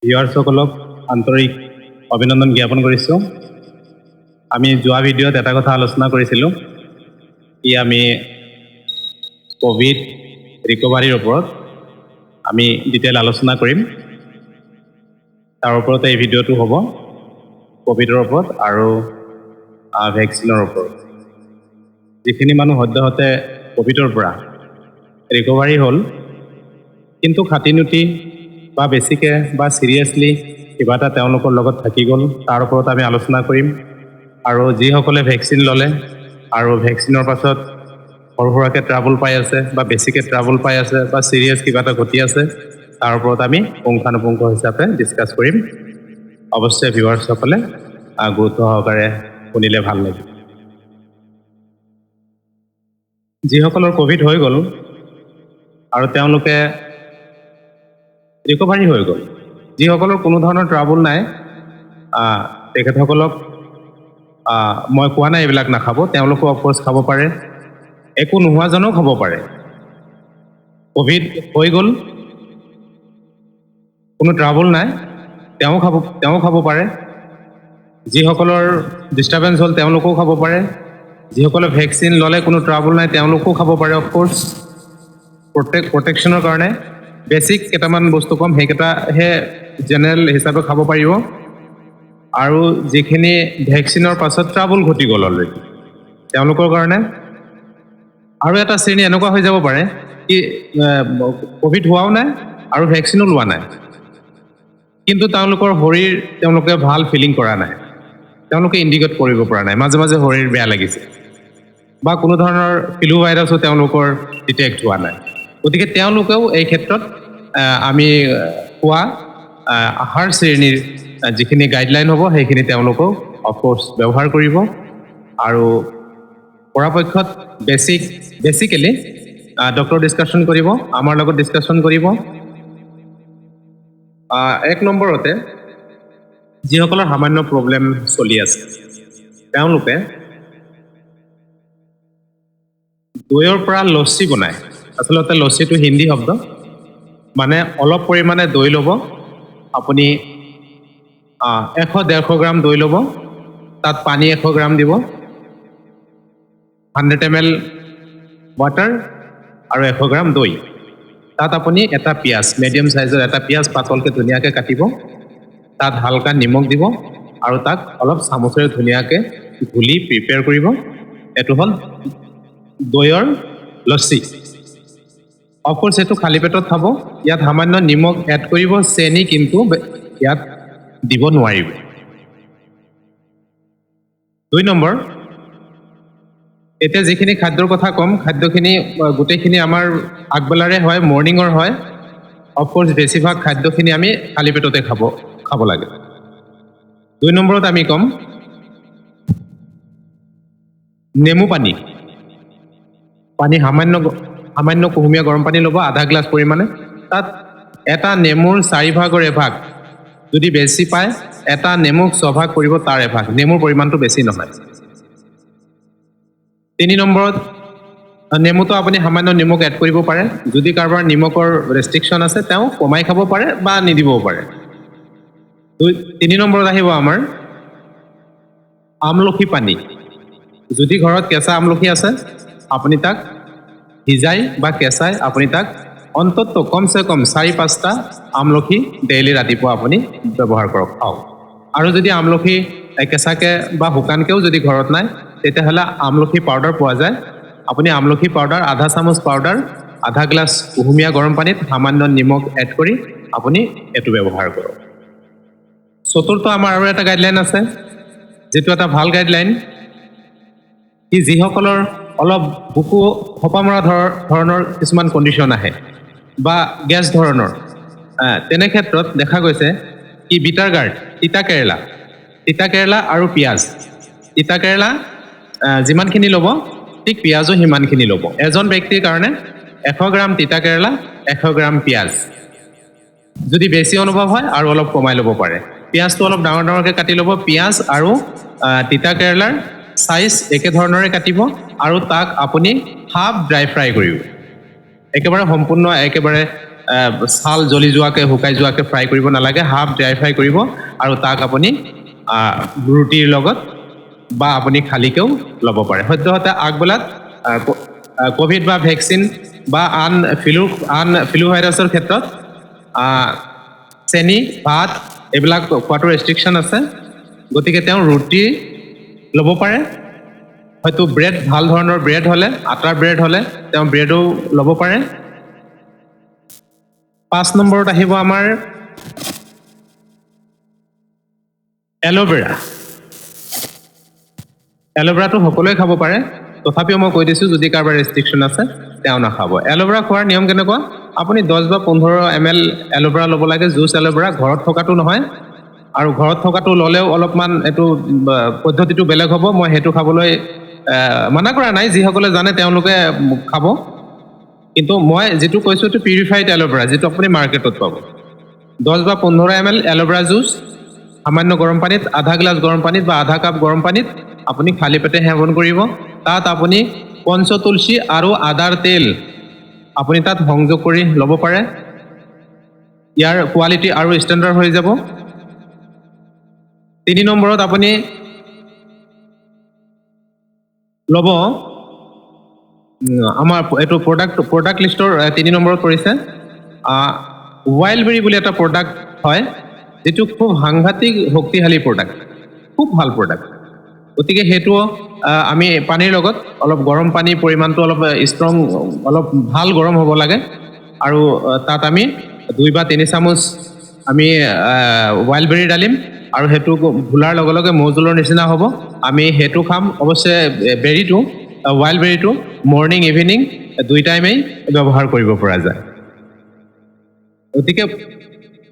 ভিউৱাৰ্ছসকলক আন্তৰিক অভিনন্দন জ্ঞাপন কৰিছোঁ। আমি যোৱা ভিডিঅ'ত এটা কথা আলোচনা কৰিছিলোঁ, আমি কোভিড ৰিকভাৰীৰ ওপৰত আমি ডিটেইল আলোচনা কৰিম। তাৰ ওপৰতে এই ভিডিঅ'টো হ'ব, কোভিডৰ ওপৰত আৰু ভেকচিনৰ ওপৰত। যিখিনি মানুহ সদ্যহতে কোভিডৰ পৰা ৰিকভাৰী হ'ল, কিন্তু খাটিনুটি বা বেছিকৈ বা চিৰিয়াছলি কিবা এটা তেওঁলোকৰ লগত থাকি গ'ল, তাৰ ওপৰত আমি আলোচনা কৰিম। আৰু যিসকলে ভেকচিন ল'লে আৰু ভেকচিনৰ পাছত সৰু সুৰাকৈ ট্ৰাবল পাই আছে বা বেছিকৈ ট্ৰাবল পাই আছে বা চিৰিয়াছ কিবা এটা ঘটি আছে, তাৰ ওপৰত আমি পুংখানুপুংখ হিচাপে ডিছকাছ কৰিম। অৱশ্যে ভিউৱাৰ্ছসকলে গুৰুত্ব সহকাৰে শুনিলে ভাল লাগিব। যিসকলৰ কোভিড হৈ গ'ল আৰু তেওঁলোকে ৰিকভাৰী হৈ গ'ল, যিসকলৰ কোনো ধৰণৰ ট্ৰাবল নাই, তেখেতসকলক মই কোৱা নাই এইবিলাক নাখাব, তেওঁলোকো অফক'ৰ্চ খাব পাৰে, একো নোহোৱাজনেও খাব পাৰে। কোভিড হৈ গ'ল, কোনো ট্ৰাবল নাই, তেওঁ খাব পাৰে। যিসকলৰ ডিষ্টাৰ্বেঞ্চ হ'ল তেওঁলোকেও খাব পাৰে। যিসকলে ভেকচিন ল'লে কোনো ট্ৰাবল নাই, তেওঁলোকেও খাব পাৰে অফক'ৰ্চ। প্ৰটেকশ্যনৰ কাৰণে বেছিক কেইটামান বস্তু কম, সেইকেইটাহে জেনেৰেল হিচাপে খাব পাৰিব। আৰু যিখিনি ভেকচিনৰ পাছত ট্ৰাবল ঘটি গ'ল অলৰেডি, তেওঁলোকৰ কাৰণে আৰু এটা শ্ৰেণী এনেকুৱা হৈ যাব পাৰে কি কোভিড হোৱাও নাই আৰু ভেকচিনো লোৱা নাই, কিন্তু তেওঁলোকৰ শৰীৰ তেওঁলোকে ভাল ফিলিং কৰা নাই, তেওঁলোকে ইণ্ডিকেট কৰিব পৰা নাই, মাজে মাজে শৰীৰ বেয়া লাগিছে, বা কোনো ধৰণৰ ফ্লু ভাইৰাছো তেওঁলোকৰ ডিটেক্ট হোৱা নাই। গতিকে তেওঁলোকেও এই ক্ষেত্ৰত আমি কোৱা আহাৰ শ্ৰেণীৰ যিখিনি গাইডলাইন হ'ব, সেইখিনি তেওঁলোকেও অফক'ৰ্চ ব্যৱহাৰ কৰিব। আৰু পৰাপক্ষত বেছিকেলি ডক্টৰ ডিছকাশ্যন কৰিব, আমাৰ লগত ডিছকাশ্যন কৰিব। এক নম্বৰতে যিসকলৰ সামান্য প্ৰব্লেম চলি আছে, তেওঁলোকে দৈৰ পৰা লচ্চি বনায়। আচলতে লচ্চিটো হিন্দী শব্দ, মানে অলপ পৰিমাণে দৈ ল'ব আপুনি, 100-150 গ্ৰাম দৈ ল'ব, তাত পানী 100 গ্ৰাম দিব, 100 ml ৱাটাৰ আৰু 100 গ্ৰাম দৈ। তাত আপুনি এটা পিঁয়াজ, মিডিয়াম চাইজৰ এটা পিঁয়াজ পাতলকৈ ধুনীয়াকৈ কাটিব, তাত হালকা নিমখ দিব আৰু তাক অলপ চামুচেৰে ধুনীয়াকৈ ঘুলি প্ৰিপেয়াৰ কৰিব। এইটো হ'ল দৈৰ লচ্চি। অফক'ৰ্চ এইটো খালী পেটত খাব, ইয়াত সামান্য নিমখ এড কৰিব, চেনি কিন্তু ইয়াত দিব নোৱাৰিব। 2 নম্বৰ, এতিয়া যিখিনি খাদ্যৰ কথা ক'ম, খাদ্যখিনি গোটেইখিনি আমাৰ আগবেলাৰে হয়, মৰ্ণিঙৰ হয়। অফক'ৰ্চ বেছিভাগ খাদ্যখিনি আমি খালী পেটতে খাব লাগে। 2 নম্বৰত আমি ক'ম নেমু পানী সামান্য কুহুমীয়া গৰম পানী ল'ব, আধা গ্লাছ পৰিমাণে, তাত এটা নেমুৰ 4 ভাগৰ এভাগ, যদি বেছি পায় এটা নেমুক 6 ভাগ কৰিব, তাৰ এভাগ, নেমুৰ পৰিমাণটো বেছি নহয়। 3 নম্বৰত নেমুটো আপুনি সামান্য নিমখ এড কৰিব পাৰে, যদি কাৰোবাৰ নিমখৰ ৰেষ্ট্ৰিকশ্যন আছে তেওঁ কমাই খাব পাৰে বা নিদিবও পাৰে। 3 নম্বৰত আহিব আমাৰ আমলখি পানী। যদি ঘৰত কেঁচা আমলখি আছে, আপুনি তাক সিজাই বা কেঁচাই আপুনি তাক অন্ততঃ কমচে কম 4-5টা আমলখি ডেইলি ৰাতিপুৱা আপুনি ব্যৱহাৰ কৰক, খাওক। আৰু যদি আমলখি কেঁচাকৈ বা শুকানকৈও যদি ঘৰত নাই, তেতিয়াহ'লে আমলখি পাউডাৰ পোৱা যায়, আপুনি আমলখি পাউডাৰ আধা চামুচ পাউডাৰ, আধা গ্লাছ কুহুমীয়া গৰম পানীত সামান্য নিমখ এড কৰি আপুনি এইটো ব্যৱহাৰ কৰক। 4ৰ্থ আমাৰ আৰু এটা গাইডলাইন আছে, যিটো এটা ভাল গাইডলাইন, কি যিসকলৰ অলপ বুকু খপা মৰা ধৰণৰ কিছুমান কণ্ডিশ্যন আহে বা গেছ ধৰণৰ, তেনে ক্ষেত্ৰত দেখা গৈছে কি বিটাৰ গাৰ্ড, তিতা কেৰেলা আৰু পিঁয়াজ। তিতা কেৰেলা যিমানখিনি ল'ব, ঠিক পিঁয়াজো সিমানখিনি ল'ব। এজন ব্যক্তিৰ কাৰণে 100 গ্ৰাম তিতা কেৰেলা, 100 গ্ৰাম পিঁয়াজ। যদি বেছি অনুভৱ হয় আৰু অলপ কমাই ল'ব পাৰে। পিঁয়াজটো অলপ ডাঙৰ ডাঙৰকৈ কাটি ল'ব, পিঁয়াজ আৰু তিতা কেৰেলাৰ চাইজ একেধৰণৰে কাটিব আৰু তাক আপুনি হাফ ড্ৰাই ফ্ৰাই কৰিব, একেবাৰে সম্পূৰ্ণ একেবাৰে ছাল জ্বলি যোৱাকৈ শুকাই যোৱাকৈ ফ্ৰাই কৰিব নালাগে হাফ ড্ৰাই ফ্ৰাই কৰিব আৰু তাক আপুনি ৰুটিৰ লগত বা আপুনি খালীকেও ল'ব পাৰে সদ্যহতে আগবেলাত কোভিড বা ভেকচিন বা আন ফ্লু ভাইৰাছৰ ক্ষেত্ৰত চেনি ভাত এইবিলাক খোৱাটো ৰেষ্ট্ৰিকশ্যন আছে গতিকে তেওঁ ৰুটি ল'ব পাৰে হয়তো ব্ৰেড ভাল ধৰণৰ ব্ৰেড হ'লে আটাৰ ব্ৰেড হ'লে তেওঁ ব্ৰেডো ল'ব পাৰে 5 নম্বৰত আহিব আমাৰ এল'ভেৰাটো সকলোৱে খাব পাৰে তথাপিও মই কৈ দিছোঁ যদি কাৰোবাৰ ৰেষ্ট্ৰিকশ্যন আছে তেওঁ নাখাব এল'ভেৰা খোৱাৰ নিয়ম কেনেকুৱা আপুনি 10 বা 15 ml এল'ভেৰা ল'ব লাগে জুচ এল'ভেৰা ঘৰত থকাটো নহয় আৰু ঘৰত থকাটো ল'লেও অলপমান এইটো পদ্ধতিটো বেলেগ হ'ব মই সেইটো খাবলৈ মানা কৰা নাই যিসকলে জানে তেওঁলোকে খাব কিন্তু মই যেটো কৈছো তো পিউৰিফাইড এল'ভেৰা যেটো আপুনি মাৰ্কেটত পাব 10 বা 15 ml এল'ভেৰা জুচ সামান্য গৰম পানীত আধা গ্লাস গৰম পানীত বা আধা কাপ গৰম পানীত আপুনি খালি পেটে সেৱন কৰিব তাত আপুনি পঞ্চতুলসী আৰু আদাৰ তেল আপুনি তাত সংযোগ কৰি ল'ব পাৰে ইয়াৰ কোৱালিটি আৰু ষ্টেণ্ডাৰ্ড হৈ যাব 3 নম্বৰত আপুনি ল'ব আমাৰ এটো প্ৰডাক্ট লিষ্টৰ 3 নম্বৰত পৰিছে ওয়াইল্ডবেৰী বুলি এটা প্ৰডাক্ট হয় যেটো খুব সাংঘাতিক শক্তিশালী প্ৰডাক্ট খুব ভাল প্ৰডাক্ট গতিকে হেতু আমি পানীৰ লগত অলপ গৰম পানী পৰিমাণটো অলপ ষ্ট্ৰং অলপ ভাল গৰম হ'ব লাগে আৰু তাত আমি 2 বা 3 চামুচ আমি ওয়াইল্ডবেৰী ডালিম আৰু হেতু ভুলাৰ লগে লগে মৌজুলৰ নিচিনা হ'ব আমি হেতু খাম অৱশ্যে বেৰীটো ওয়াইল্ডবেৰীটো মৰ্নিং ইভিনিং দুই টাইমেই ব্যৱহাৰ কৰিব পৰা যায় গতিকে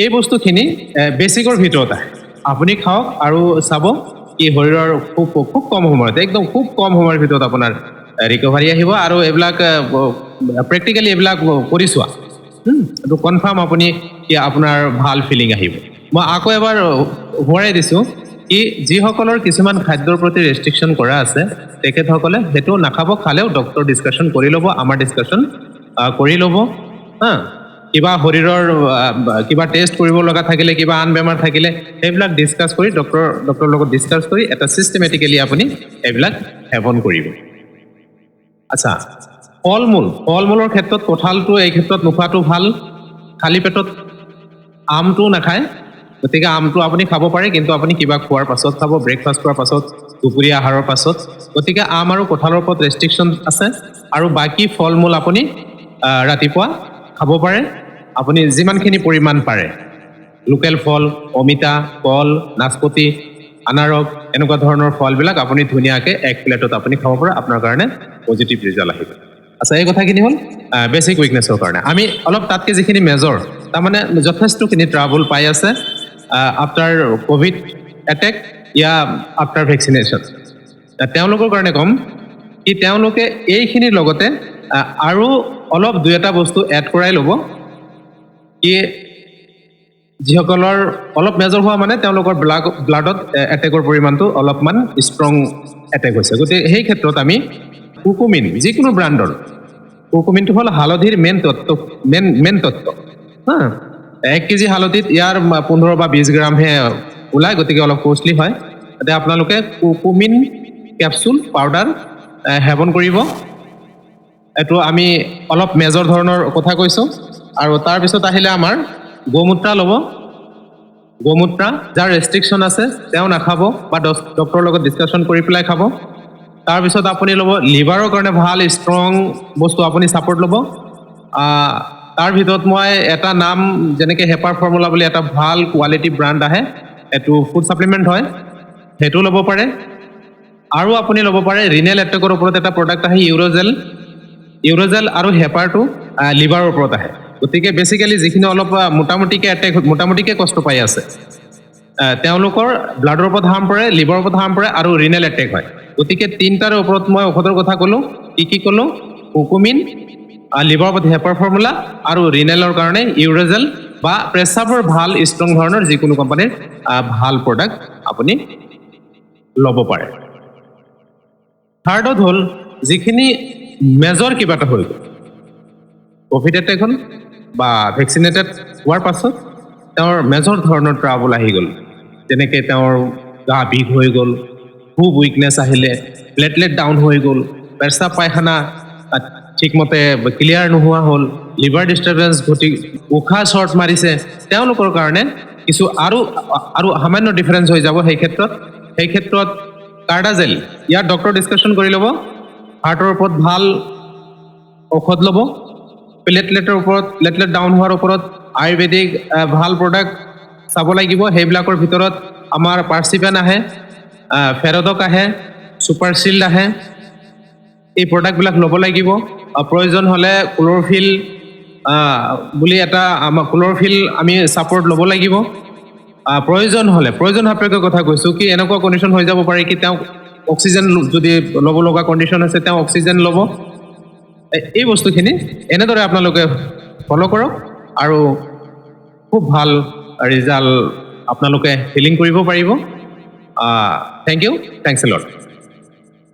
এই বস্তুখিনি বেসিকৰ ভিতৰত আপুনি খাওক আৰু চাব কি শৰীৰৰ খুব কম সময়ত একদম খুব কম সময়ৰ ভিতৰত আপোনাৰ ৰিকভাৰী আহিব আৰু এবিলাক প্ৰ্যাকটিক্যালি এবিলাক কৰি চোৱা তো কনফাৰ্ম আপুনি কি আপোনাৰ ভাল ফিলিং আহিব মই আকৌ এবাৰ হোৱাই দিছো কি যিসকলৰ কিছুমান খাদ্যৰ প্ৰতি ৰেষ্ট্ৰিকশ্যন কৰা আছে তেখেতসকলে হেতু নাখাব খালেও ডক্টৰ ডিসকাশন কৰি ল'ব আমাৰ ডিসকাশন কৰি ল'ব কিবা শৰীৰৰ কিবা টেষ্ট কৰিব লগা থাকিলে কিবা আন বেমাৰ থাকিলে এইবিলাক ডিসকাস কৰি ডক্টৰ লগত ডিসকাস কৰি এটা সিস্টেমেটিক্যালি আপুনি এইবিলাক সেৱন কৰিব আচ্ছা ফলমূলৰ ক্ষেত্ৰত কঁঠালটো এই ক্ষেত্ৰত নোখোৱাটো ভাল খালি পেটত আমটো নাখায় গতিকে আমটো আপুনি খাব পাৰে কিন্তু আপুনি কিবা খোৱাৰ পাছত খাব ব্ৰেকফাষ্ট কৰাৰ পাছত দুপৰীয়া আহাৰৰ পাছত গতিকে আম আৰু কঁঠালৰ ওপৰত ৰেষ্ট্ৰিকশ্যন আছে আৰু বাকি ফলমূল আপুনি ৰাতিপুৱা খাব পাৰে আপুনি যিমানখিনি পৰিমাণ পাৰে লোকেল ফল অমিতা কল নাচপতি আনাৰস এনেকুৱা ধৰণৰ ফলবিলাক আপুনি ধুনীয়াকৈ এক প্লেটত আপুনি খাব পাৰে আপোনাৰ কাৰণে পজিটিভ ৰিজাল্ট আহিব আচ্ছা এই কথাখিনি হ'ল বেসিক উইকনেছৰ কাৰণে আমি অলপ তাতকৈ যিখিনি মেজৰ তাৰমানে যথেষ্টখিনি ট্ৰাবল পাই আছে আফটাৰ কোভিড এটেক ইয়া আফটাৰ ভেকচিনেশ্যন তেওঁলোকৰ কাৰণে কম কি তেওঁলোকে এইখিনিৰ লগতে আৰু অলপ দুই এটা বস্তু এড কৰাই ল'ব কি যিসকলৰ অলপ মেজৰ হোৱা মানে তেওঁলোকৰ ব্লাডত এটেকৰ পৰিমাণটো অলপমান ষ্ট্ৰং এটেক হৈছে গতিকে সেই ক্ষেত্ৰত আমি কুকুমিন যিকোনো ব্ৰাণ্ডৰ কুকুমিনটো হ'ল হালধিৰ মেইন তত্ত্ব 1 কেজি হালধিত ইয়াৰ 15 বা 20 গ্ৰামহে ওলায় গতিকে অলপ কষ্টলি হয় এতিয়া আপোনালোকে কুকুমিন কেপচুল পাউডাৰ সেৱন কৰিব এটো আমি অলপ মেজৰ ধৰণৰ কথা কৈছো আৰু তাৰ পিছত আহিলে আমাৰ গোমূত্ৰ ল'ব গোমূত্ৰ যাৰ ৰেষ্ট্ৰিকশ্যন আছে তেওঁ নাখাব বা ডক্টৰৰ লগত ডিসকাশন কৰি পেলাই খাব তাৰ পিছত আপুনি ল'ব লিভাৰৰ কাৰণে ভাল ষ্ট্ৰং বস্তু আপুনি সাপোৰ্ট ল'ব তাৰ ভিতৰত মই এটা নাম যেনেকে হেপাৰ ফৰ্মুলা বুলি এটা ভাল কোৱালিটি ব্ৰাণ্ড আহে এটো ফুড সাপ্লিমেন্ট হয় হেতু ল'ব পাৰে আৰু আপুনি ল'ব পাৰে ৰিনেল এটেকৰ ওপৰত এটা প্ৰডাক্ট আহে ইউৰোজেল আৰু হেপাৰটো লিভাৰৰ ওপৰত আহে গতিকে বেসিক্যালি যিখিনি অলপ মোটামুটিকে কষ্ট পাই আছে তেওঁলোকৰ ব্লাডৰ ওপৰত হাৰ্ম পৰে লিভাৰৰ ওপৰত হাৰ্ম পৰে আৰু ৰিনেল এটেক হয় গতিকে তিনটাৰ ওপৰত মই ঔষধৰ কথা ক'লো কি ক'লো কুকুমিন লিভাৰৰ ওপৰত হেপাৰ ফৰ্মুলা আৰু ৰিনেলৰ কাৰণে ইউৰোজেল বা প্ৰেসাবৰ ভাল ষ্ট্ৰং ধৰণৰ যিকোনো কোম্পানীৰ ভাল প্ৰডাক্ট আপুনি ল'ব পাৰে থাৰ্ডত হ'ল যিখিনি মেজৰ কিবা এটা হ'ল কোভিড এটেক হ'ল বা ভেকচিনেটেড হোৱাৰ পাছত তেওঁৰ মেজৰ ধৰণৰ ট্ৰাবল আহি গ'ল যেনেকৈ তেওঁৰ গা বিষ হৈ গ'ল খুব উইকনেছ আহিলে প্লেটলেট ডাউন হৈ গ'ল পেচাব পায়খানা ঠিকমতে ক্লিয়াৰ নোহোৱা হ'ল লিভাৰ ডিষ্টাৰ্বেঞ্চ ঘটি উশাহ শ্বৰ্ট মাৰিছে তেওঁলোকৰ কাৰণে কিছু আৰু সামান্য ডিফাৰেঞ্চ হৈ যাব সেই ক্ষেত্ৰত কাৰ্ডাজেল ইয়াৰ ডক্টৰ ডিছকাশ্যন কৰি ল'ব হাৰ্টৰ ওপৰত ভাল ঔষধ ল'ব প্লেটলেট ডাউন হোৱাৰ ওপৰত আয়ুৰ্বেদিক ভাল প্ৰডাক্ট চাব লাগিব সেইবিলাকৰ ভিতৰত আমাৰ পাৰ্চিপেন আহে ফেৰডক আহে ছুপাৰ চিল্ড আহে এই প্ৰডাক্টবিলাক ল'ব লাগিব প্ৰয়োজন হ'লে ক্ল'ৰফিল বুলি এটা আমাৰ ক্ল'ৰফিল আমি ছাপৰ্ট ল'ব লাগিব প্ৰয়োজন সাপেক্ষে কথা কৈছোঁ কি এনেকুৱা কণ্ডিশ্যন হৈ যাব পাৰে কি তেওঁ অক্সিজেন যদি ল'ব লগা কণ্ডিশ্যন আছে তেওঁ অক্সিজেন ল'ব এই বস্তুখিনি এনেদৰে আপোনালোকে ফ'ল' কৰক আৰু খুব ভাল ৰিজাল্ট আপোনালোকে ফিলিং কৰিব পাৰিব thank you thanks a lot